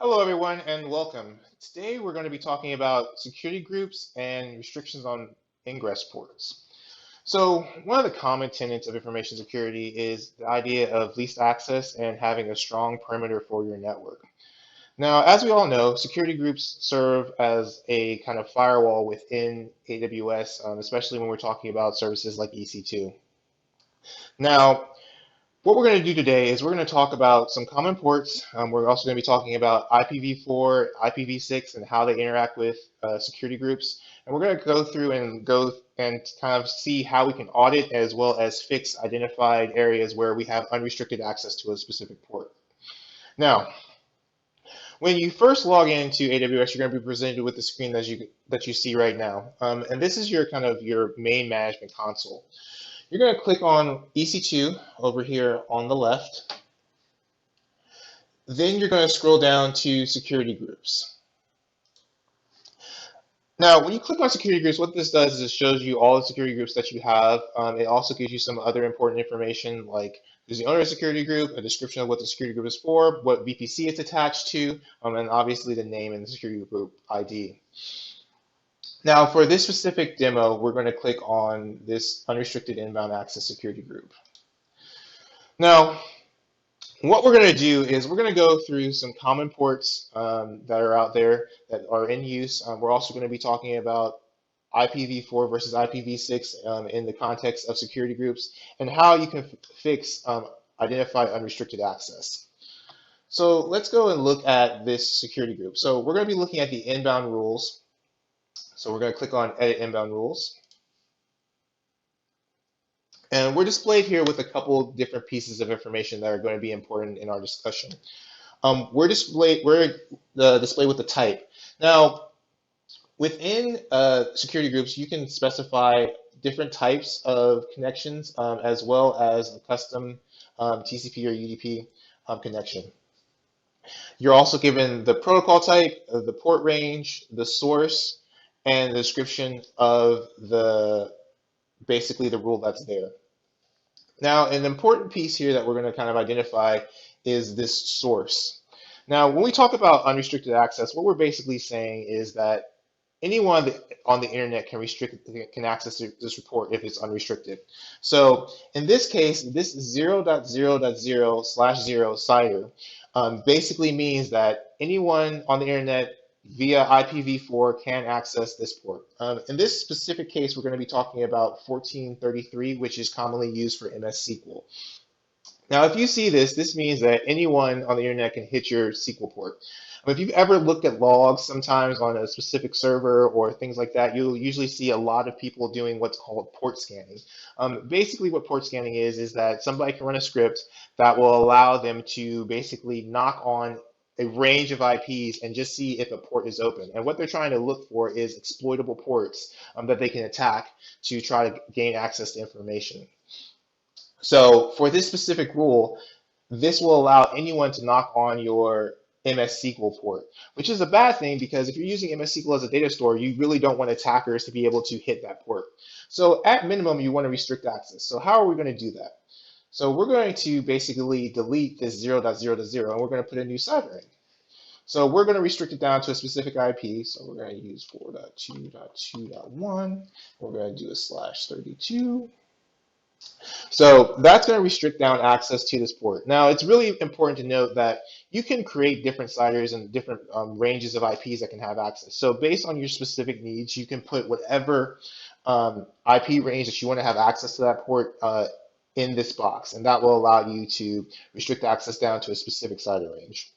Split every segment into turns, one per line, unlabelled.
Hello, everyone, and welcome. Today, we're going to be talking about security groups and restrictions on ingress ports. So, one of the common tenets of information security is the idea of least access and having a strong perimeter for your network. Now, as we all know, security groups serve as a kind of firewall within AWS, especially when we're talking about services like EC2. Now, what we're going to do today is we're going to talk about some common ports. We're also going to be talking about IPv4, IPv6, and how they interact with security groups. And we're going to go and kind of see how we can audit as well as fix identified areas where we have unrestricted access to a specific port. Now, when you first log into AWS, you're going to be presented with the screen that you see right now. And this is your kind of your main management console. You're going to click on EC2 over here on the left. Then you're going to scroll down to security groups. Now, when you click on security groups, what this does is it shows you all the security groups that you have. It also gives you some other important information like who's the owner of the security group, a description of what the security group is for, what VPC it's attached to, and obviously the name and the security group ID. Now, for this specific demo, we're going to click on this unrestricted inbound access security group. Now, what we're going to do is we're going to go through some common ports that are out there that are in use. We're also going to be talking about IPv4 versus IPv6 in the context of security groups and how you can fix identify unrestricted access. So let's go and look at this security group. So we're going to be looking at the inbound rules. So we're going to click on Edit Inbound Rules. And we're displayed here with a couple different pieces of information that are going to be important in our discussion. We're displayed with the type. Now, within security groups, you can specify different types of connections as well as a custom TCP or UDP connection. You're also given the protocol type, the port range, the source, and the description of basically the rule that's there. Now, an important piece here that we're going to kind of identify is this source. Now, when we talk about unrestricted access, what we're basically saying is that anyone on the internet can access this report if it's unrestricted. So in this case, this 0.0.0/0 CIDR basically means that anyone on the internet via IPv4 can access this port. In this specific case, we're going to be talking about 1433, which is commonly used for MS SQL. Now, if you see this, this means that anyone on the internet can hit your SQL port. If you've ever looked at logs sometimes on a specific server or things like that, you'll usually see a lot of people doing what's called port scanning. Basically what port scanning is that somebody can run a script that will allow them to basically knock on a range of IPs and just see if a port is open. And what they're trying to look for is exploitable ports that they can attack to try to gain access to information. So for this specific rule, this will allow anyone to knock on your MS SQL port, which is a bad thing because if you're using MS SQL as a data store, you really don't want attackers to be able to hit that port. So at minimum, you want to restrict access. So how are we going to do that? So we're going to basically delete this 0.0.0 and we're going to put a new CIDR in. So we're going to restrict it down to a specific IP. So we're going to use 4.2.2.1. We're going to do a /32. So that's going to restrict down access to this port. Now, it's really important to note that you can create different CIDRs and different ranges of IPs that can have access. So based on your specific needs, you can put whatever IP range that you want to have access to that port in this box, and that will allow you to restrict access down to a specific CIDR range.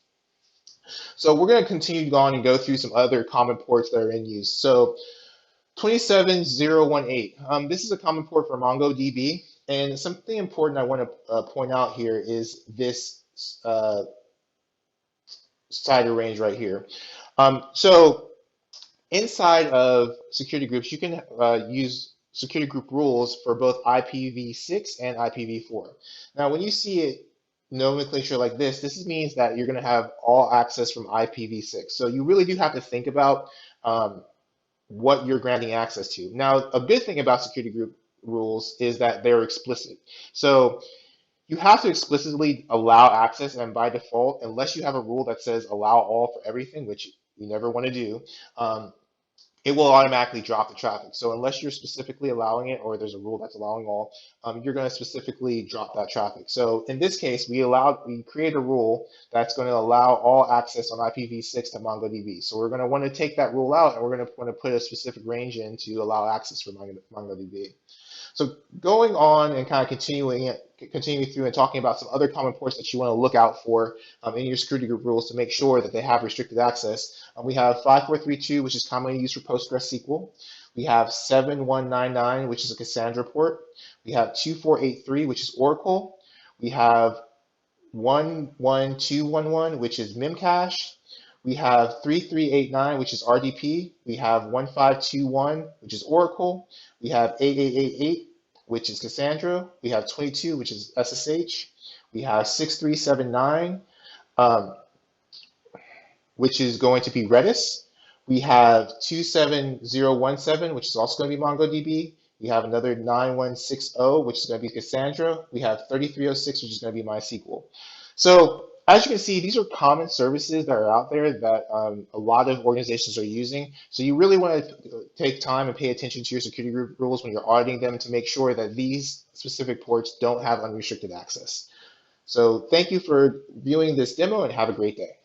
So we're going to continue on and go through some other common ports that are in use. So 27018. This is a common port for MongoDB. And something important I want to point out here is this CIDR range right here. So inside of security groups, you can use security group rules for both IPv6 and IPv4. Now, when you see it nomenclature like this means that you're going to have all access from IPv6. So you really do have to think about what you're granting access to. Now, a good thing about security group rules is that they're explicit. So You have to explicitly allow access, and by default, unless you have a rule that says allow all for everything, which you never want to do, um, it will automatically drop the traffic. So unless you're specifically allowing it or there's a rule that's allowing all, you're going to specifically drop that traffic. So in this case, we create a rule that's going to allow all access on IPv6 to MongoDB. So we're going to want to take that rule out and we're going to want to put a specific range in to allow access for MongoDB. So going on and kind of continuing through and talking about some other common ports that you want to look out for in your security group rules to make sure that they have restricted access. We have 5432, which is commonly used for PostgreSQL. We have 7199, which is a Cassandra port. We have 2483, which is Oracle. We have 11211, which is Memcache. We have 3389, which is RDP. We have 1521, which is Oracle. We have 8888, which is Cassandra. We have 22, which is SSH. We have 6379, which is going to be Redis. We have 27017, which is also going to be MongoDB. We have another 9160, which is going to be Cassandra. We have 3306, which is going to be MySQL. So as you can see, these are common services that are out there that a lot of organizations are using. So you really want to take time and pay attention to your security group rules when you're auditing them to make sure that these specific ports don't have unrestricted access. So thank you for viewing this demo and have a great day.